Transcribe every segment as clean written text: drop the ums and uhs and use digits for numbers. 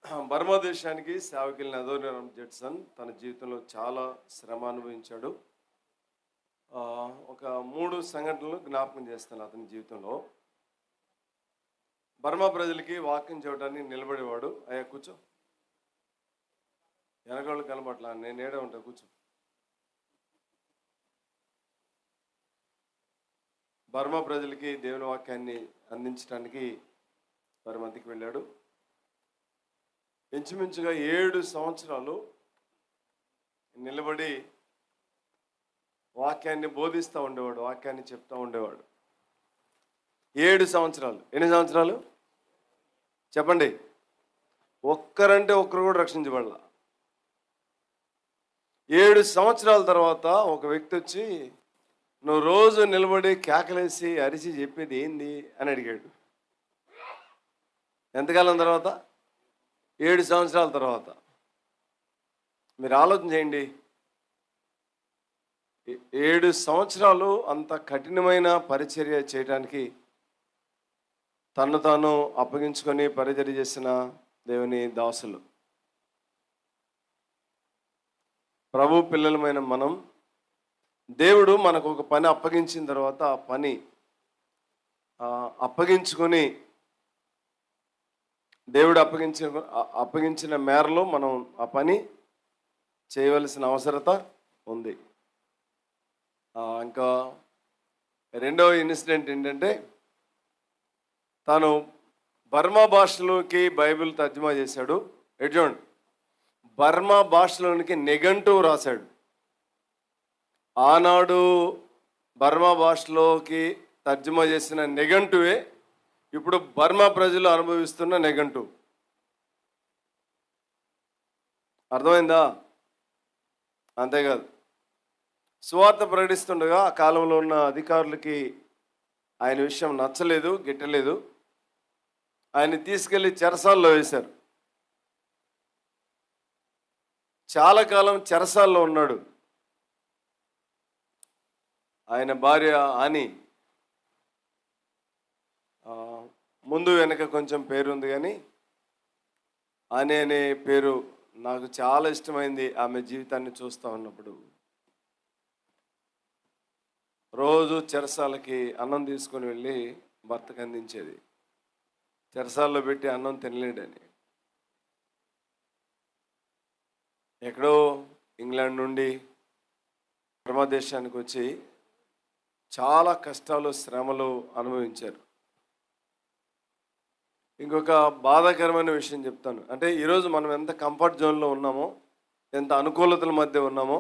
Burma దేశానికి సేవకెళ్ళిన అదోనిరాం Judson తన జీవితంలో చాలా శ్రమ అనుభవించాడు. ఒక 3 సంఘటనలు జ్ఞాపకం చేస్తాను అతని జీవితంలో. బర్మా ప్రజలకి వాక్యం చెప్పడానికి నిలబడేవాడు. అయ్యా కూర్చో, వెనకాళ్ళు కనబట్లా, నేను ఏడే ఉంటా, కూర్చో. బర్మా ప్రజలకి దేవుని వాక్యాన్ని అందించడానికి వారి మధ్యకి వెళ్ళాడు. ఇంచుమించుగా 7 సంవత్సరాలు నిలబడి వాక్యాన్ని బోధిస్తూ ఉండేవాడు, వాక్యాన్ని చెప్తూ ఉండేవాడు. 7 సంవత్సరాలు. ఎన్ని సంవత్సరాలు చెప్పండి? ఒక్కరంటే ఒక్కరు కూడా రక్షించబడాల. 7 సంవత్సరాల తర్వాత ఒక వ్యక్తి వచ్చి, నువ్వు రోజు నిలబడి కేకలేసి అరిచి చెప్పేది ఏంది అని అడిగాడు. ఎంతకాలం తర్వాత? 7 సంవత్సరాల తర్వాత. మీరు ఆలోచన చేయండి, 7 సంవత్సరాలు అంత కఠినమైన పరిచర్య చేయడానికి తను తాను అప్పగించుకొని పరిచర్య చేసిన దేవుని దాసులు. ప్రభు పిల్లలమైన మనం, దేవుడు మనకు ఒక పని అప్పగించిన తర్వాత ఆ పని అప్పగించుకొని, దేవుడు అప్పగించిన మేరలో మనం ఆ పని చేయవలసిన అవసరత ఉంది. ఇంకా రెండవ ఇన్సిడెంట్ ఏంటంటే, తాను బర్మా భాషలోకి బైబిల్ తర్జుమా చేశాడు. చూడండి, బర్మా భాషలోనికి నిఘంటు రాశాడు. ఆనాడు బర్మా భాషలోకి తర్జుమా చేసిన నిఘంటువే ఇప్పుడు బర్మా ప్రజలు అనుభవిస్తున్న నిఘంటు. అర్థమైందా? అంతేకాదు, సువార్త ప్రకటిస్తుండగా ఆ కాలంలో ఉన్న అధికారులకి ఆయన విషయం నచ్చలేదు, గిట్టలేదు. ఆయన్ని తీసుకెళ్లి చెరసాల్లో వేశారు. చాలా కాలం చెరసాల్లో ఉన్నాడు. ఆయన భార్య అని, ముందు వెనక కొంచెం పేరు ఉంది కానీ అని అనే పేరు నాకు చాలా ఇష్టమైంది. ఆమె జీవితాన్ని చూస్తూ ఉన్నప్పుడు రోజు చెరసాలకి అన్నం తీసుకొని వెళ్ళి భర్తకు అందించేది. చెరసాల్లో పెట్టి అన్నం తినలేడని. ఎక్కడో ఇంగ్లాండ్ నుండి బర్మా దేశానికి వచ్చి చాలా కష్టాలు, శ్రమలు అనుభవించారు. ఇంకొక బాధాకరమైన విషయం చెప్తాను. అంటే ఈరోజు మనం ఎంత కంఫర్ట్ జోన్లో ఉన్నామో, ఎంత అనుకూలతల మధ్య ఉన్నామో,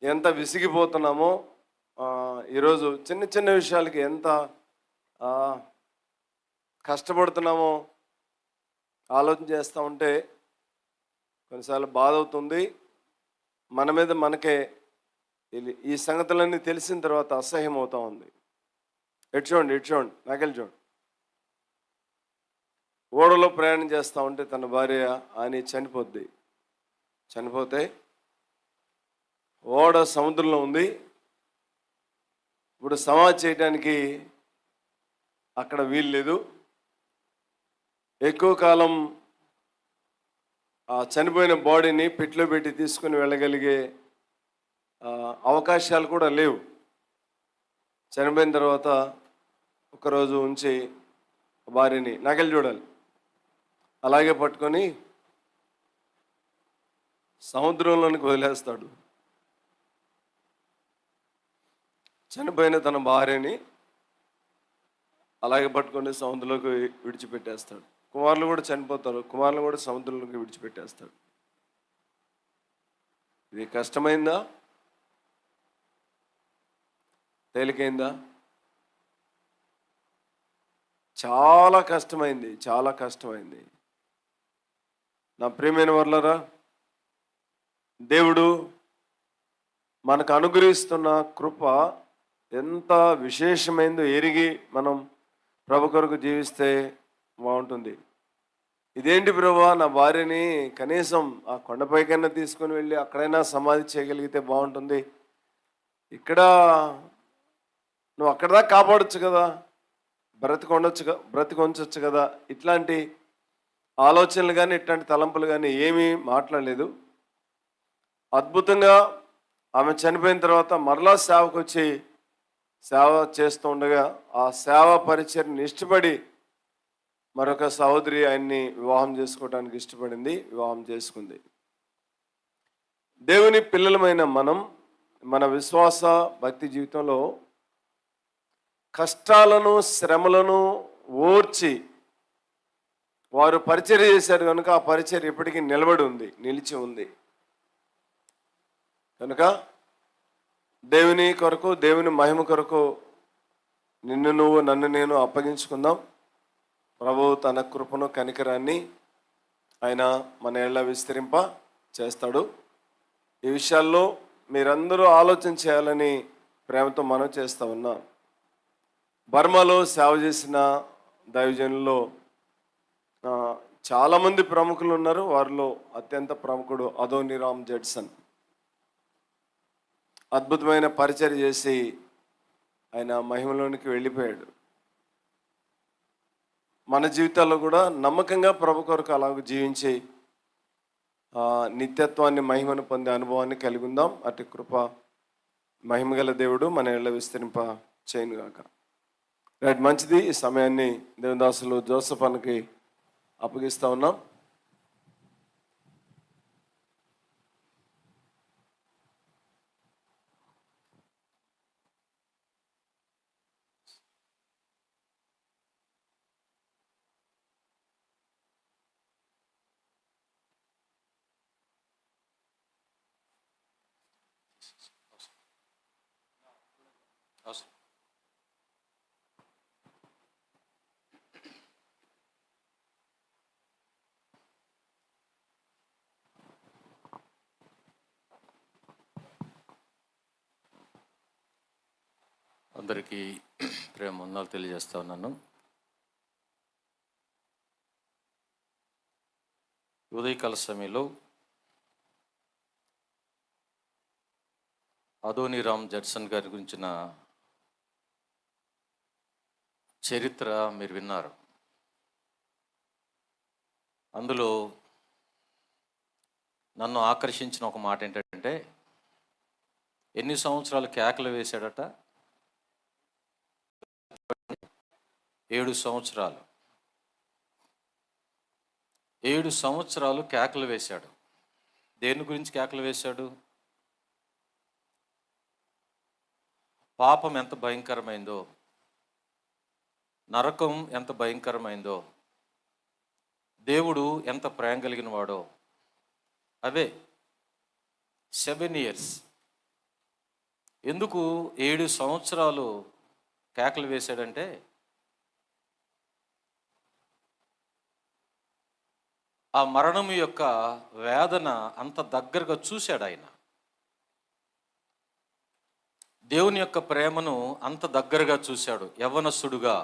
ఎంత విసిగిపోతున్నామో, ఈరోజు చిన్న చిన్న విషయాలకి ఎంత కష్టపడుతున్నామో ఆలోచన చేస్తూ ఉంటే కొన్నిసార్లు బాధ అవుతుంది. మన మీద మనకే ఈ సంగతులన్నీ తెలిసిన తర్వాత అసహ్యం అవుతూ ఉంది. చూడండి నాకెళ్ళి చూడండి. ఓడలో ప్రయాణం చేస్తూ ఉంటే తన భార్య అని చనిపోతే ఓడ సముద్రంలో ఉంది. ఇప్పుడు సమాధి చేయడానికి అక్కడ వీలు లేదు. ఎక్కువ కాలం ఆ చనిపోయిన బాడీని పెట్లో పెట్టి తీసుకుని వెళ్ళగలిగే అవకాశాలు కూడా లేవు. చనిపోయిన తర్వాత ఒకరోజు ఉంచి భార్యని నగలు చూడాలి అలాగే పట్టుకొని సముద్రంలోనికి వదిలేస్తాడు. చనిపోయిన తన భార్యని అలాగే పట్టుకొని సముద్రంలోకి విడిచిపెట్టేస్తాడు. కుమారులు కూడా చనిపోతారు, కుమారులు కూడా సముద్రంలోకి విడిచిపెట్టేస్తాడు. ఇది కష్టమైందా? తేలికైందా? చాలా కష్టమైంది. నా ప్రియమైన వర్లరా, దేవుడు మనకు అనుగ్రహిస్తున్న కృప ఎంత విశేషమైందో ఎరిగి మనం ప్రభు కొరకు జీవిస్తే బాగుంటుంది. ఇదేంటి ప్రభువా, నా భార్యని కనీసం ఆ కొండపైకైనా తీసుకొని వెళ్ళి అక్కడైనా సమాధి చేయగలిగితే బాగుంటుంది, ఇక్కడ నువ్వు అక్కడ దాకా కాపాడొచ్చు కదా, బ్రతికొంచొచ్చు కదా. ఇట్లాంటి ఆలోచనలు కానీ ఇట్లాంటి తలంపులు కానీ ఏమీ మాట్లాడలేదు. అద్భుతంగా ఆమె చనిపోయిన తర్వాత మరలా సేవకు వచ్చి సేవ చేస్తూ ఉండగా ఆ సేవా పరిచర్ని ఇష్టపడి మరొక సహోదరి ఆయన్ని వివాహం చేసుకోవడానికి ఇష్టపడింది, వివాహం చేసుకుంది. దేవుని పిల్లలమైన మనం మన విశ్వాస భక్తి జీవితంలో కష్టాలను శ్రమలను ఓర్చి వారు పరిచర్య చేశారు కనుక ఆ పరిచర్య ఎప్పటికీ నిలిచి ఉంది కనుక దేవుని కొరకు, దేవుని మహిమ కొరకు నిన్ను నువ్వు నన్ను నేను అప్పగించుకుందాం. ప్రభువు తన కృపను కనికరాన్ని ఆయన మన ఏళ్ళ విస్తరింప చేస్తాడు. ఈ విషయాల్లో మీరందరూ ఆలోచన చేయాలని ప్రేమతో మనం చేస్తూ ఉన్నాం. బర్మాలో సేవ చేసిన దైవజనుల్లో చాలామంది ప్రముఖులు ఉన్నారు. వారిలో అత్యంత ప్రముఖుడు అదోనీరామ్ జడ్సన్. అద్భుతమైన పరిచర్య చేసి ఆయన మహిమలోనికి వెళ్ళిపోయాడు. మన జీవితాల్లో కూడా నమ్మకంగా ప్రభు కొరకు అలాగ జీవించి నిత్యత్వాన్ని, మహిమను పొందే అనుభవాన్ని కలిగి ఉందాం. అటు కృప మహిమగల దేవుడు మన ఇళ్ళ విస్తరింప చేయనుగాక. రైట్, మంచిది. ఈ సమయాన్ని దేవదాసులు జోసఫ్ అన్నకి అప్పగిస్తూ ఉన్నాం. అందరికీ ప్రేమ వందనాలు తెలియజేస్తా ఉన్నాను. ఉదయకాల సమయంలో అదోనీరామ్ జడ్సన్ గారి గురించిన చరిత్ర మీరు విన్నారు. అందులో నన్ను ఆకర్షించిన ఒక మాట ఏంటంటే, ఎన్ని సంవత్సరాలు కేకలు వేశాడట? 7 సంవత్సరాలు. 7 సంవత్సరాలు కేకలు వేశాడు. దేని గురించి కేకలు వేశాడు? పాపం ఎంత భయంకరమైందో, నరకం ఎంత భయంకరమైందో, దేవుడు ఎంత ప్రేమ కలిగిన వాడో. అవే 7 years. ఎందుకు 7 సంవత్సరాలు కేకలు వేశాడంటే, ఆ మరణం యొక్క వేదన అంత దగ్గరగా చూశాడు ఆయన. దేవుని యొక్క ప్రేమను అంత దగ్గరగా చూశాడు యవ్వనస్తుడుగా.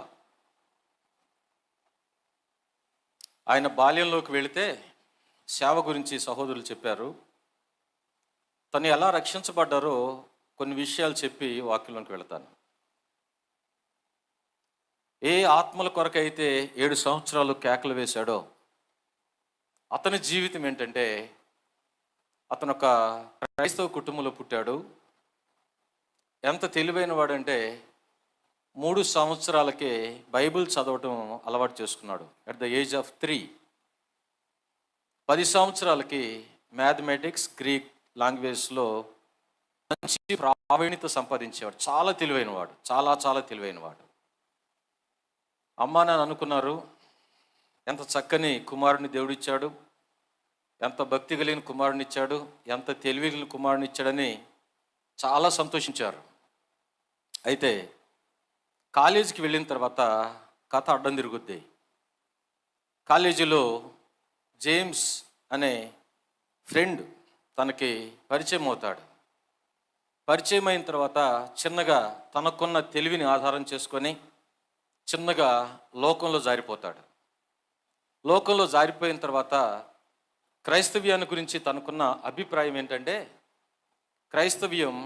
ఆయన బాల్యంలోకి వెళితే సేవ గురించి సహోదరులు చెప్పారు. తను ఎలా రక్షించబడ్డారో కొన్ని విషయాలు చెప్పి వాక్యంలోకి వెళతాను. ఏ ఆత్మల కొరకైతే 7 సంవత్సరాలు కేకలు వేశాడో అతని జీవితం ఏంటంటే, అతను ఒక క్రైస్తవ కుటుంబంలో పుట్టాడు. ఎంత తెలివైన వాడంటే 3 సంవత్సరాలకే బైబిల్ చదవటం అలవాటు చేసుకున్నాడు. At the age of 3. 10 సంవత్సరాలకి మ్యాథమెటిక్స్, గ్రీక్ లాంగ్వేజ్లో మంచి ప్రావీణ్యత సంపాదించేవాడు. చాలా తెలివైనవాడు, చాలా చాలా తెలివైనవాడు. అమ్మా నాన్న అనుకున్నారు, ఎంత చక్కని కుమారుని దేవుడిచ్చాడు, ఎంత భక్తి కలిగిన కుమారుని ఇచ్చాడు, ఎంత తెలివి కలిగిన కుమారుని ఇచ్చాడని చాలా సంతోషించారు. అయితే కాలేజీకి వెళ్ళిన తర్వాత కథ అడ్డం తిరుగుద్ది. కాలేజీలో జేమ్స్ అనే ఫ్రెండ్ తనకి పరిచయం అవుతాడు. పరిచయం అయిన తర్వాత చిన్నగా తనకున్న తెలివిని ఆధారం చేసుకొని చిన్నగా లోకంలో జారిపోతాడు. లోకంలో జారిపోయిన తర్వాత క్రైస్తవ్యాన్ని గురించి తనకున్న అభిప్రాయం ఏంటంటే, క్రైస్తవ్యం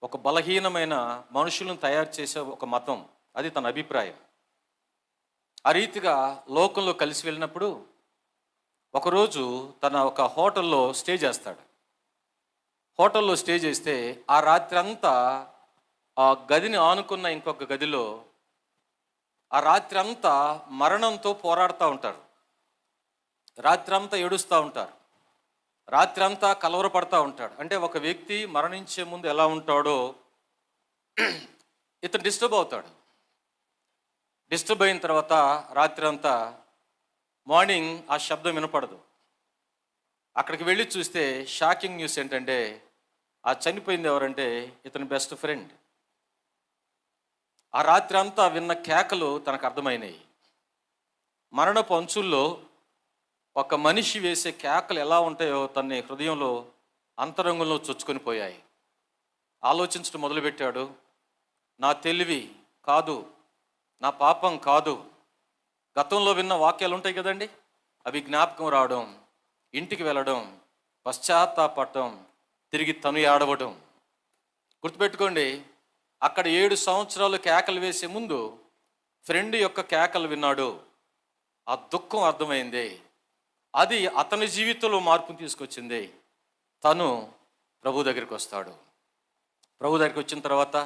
ఒక బలహీనమైన మనుషులను తయారు చేసే ఒక మతం, అది తన అభిప్రాయం. ఆ రీతిగా లోకంలో కలిసి వెళ్ళినప్పుడు ఒకరోజు తన ఒక హోటల్లో స్టే చేస్తాడు. హోటల్లో స్టే చేస్తే ఆ రాత్రి అంతా ఆ గదిని ఆనుకున్న ఇంకొక గదిలో ఆ రాత్రి అంతా మరణంతో పోరాడుతూ ఉంటారు. రాత్రి అంతా ఏడుస్తూ ఉంటారు. రాత్రి అంతా కలవరపడతా ఉంటాడు. అంటే ఒక వ్యక్తి మరణించే ముందు ఎలా ఉంటాడో ఇతను డిస్టర్బ్ అవుతాడు. డిస్టర్బ్ అయిన తర్వాత రాత్రి అంతా మార్నింగ్ ఆ శబ్దం వినపడదు. అక్కడికి వెళ్ళి చూస్తే షాకింగ్ న్యూస్ ఏంటంటే ఆ చనిపోయింది ఎవరంటే ఇతని బెస్ట్ ఫ్రెండ్. ఆ రాత్రి అంతా విన్న కేకలు తనకు అర్థమైనాయి. మరణపు అంచుల్లో ఒక మనిషి వేసే కేకలు ఎలా ఉంటాయో తన హృదయంలో అంతరంగంలో చొచ్చుకొని పోయాయి. ఆలోచించడం మొదలుపెట్టాడు. నా తెలివి కాదు, నా పాపం కాదు. గతంలో విన్న వాక్యాలు ఉంటాయి కదండి, అవి జ్ఞాపకం రావడం, ఇంటికి వెళ్ళడం, పశ్చాత్తాపడటం, తిరిగి తను ఏడవడం. గుర్తుపెట్టుకోండి, అక్కడ 7 సంవత్సరాలు కేకలు వేసే ముందు ఫ్రెండ్ యొక్క కేకలు విన్నాడు. ఆ దుఃఖం అర్థమైంది. అది అతని జీవితంలో మార్పును తీసుకొచ్చింది. తను ప్రభు దగ్గరికి వస్తాడు. ప్రభు దగ్గరికి వచ్చిన తర్వాత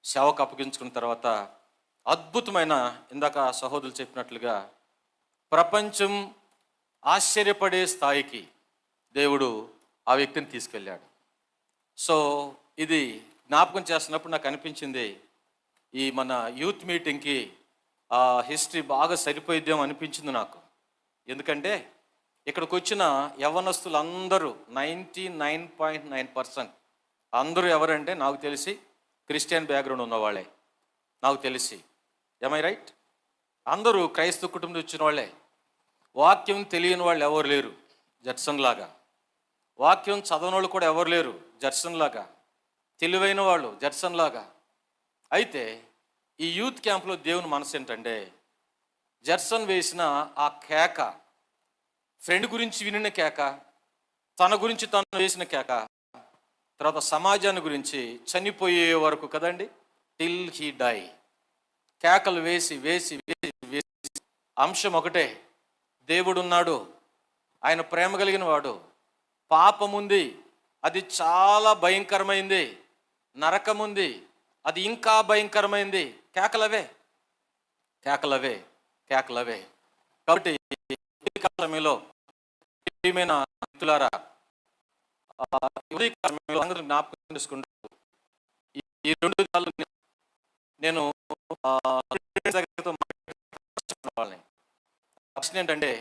సేవకు అప్పగించుకున్న తర్వాత అద్భుతమైన, ఇందాక సహోదరులు చెప్పినట్లుగా ప్రపంచం ఆశ్చర్యపడే స్థాయికి దేవుడు ఆ వ్యక్తిని తీసుకెళ్ళాడు. సో ఇది జ్ఞాపకం చేస్తున్నప్పుడు నాకు అనిపించింది, ఈ మన యూత్ మీటింగ్కి ఆ హిస్టరీ బాగా సరిపోయిద్దేమో అనిపించింది నాకు. ఎందుకంటే ఇక్కడికి వచ్చిన యవ్వనస్తులు అందరూ 99.9% అందరూ ఎవరంటే నాకు తెలిసి క్రిస్టియన్ బ్యాక్గ్రౌండ్ ఉన్నవాళ్ళే. నాకు తెలిసి, ఐ రైట్? అందరూ క్రైస్తవ కుటుంబం వచ్చిన వాళ్ళే. వాక్యం తెలియని వాళ్ళు ఎవరు లేరు జడ్సన్ లాగా. వాక్యం చదవని వాళ్ళు కూడా ఎవరు లేరు జడ్సన్ లాగా. తెలివైన వాళ్ళు జడ్సన్ లాగా. అయితే ఈ యూత్ క్యాంప్లో దేవుని మనసు ఏంటంటే, జడ్సన్ వేసిన ఆ కేక, ఫ్రెండ్ గురించి వినిన కేక, తన గురించి తను వేసిన కేక, తర్వాత సమాజాన్ని గురించి చనిపోయే వరకు కదండి, టిల్ హీ డై, కేకలు వేసి వేసి వేసి వేసి అంశం ఒకటే, దేవుడున్నాడు, ఆయన ప్రేమ కలిగిన వాడు. పాపముంది, అది చాలా భయంకరమైంది. నరకముంది, అది ఇంకా భయంకరమైంది. కేకలవే కేకలవే కేకలవే. కాబట్టి ఈ కాలంలో ప్రియమైన మిత్రులారా, జ్ఞాపకం చేసుకుంటూ ఈ 2 దినాలు నేను వాళ్ళని ప్రశ్న ఏంటంటే,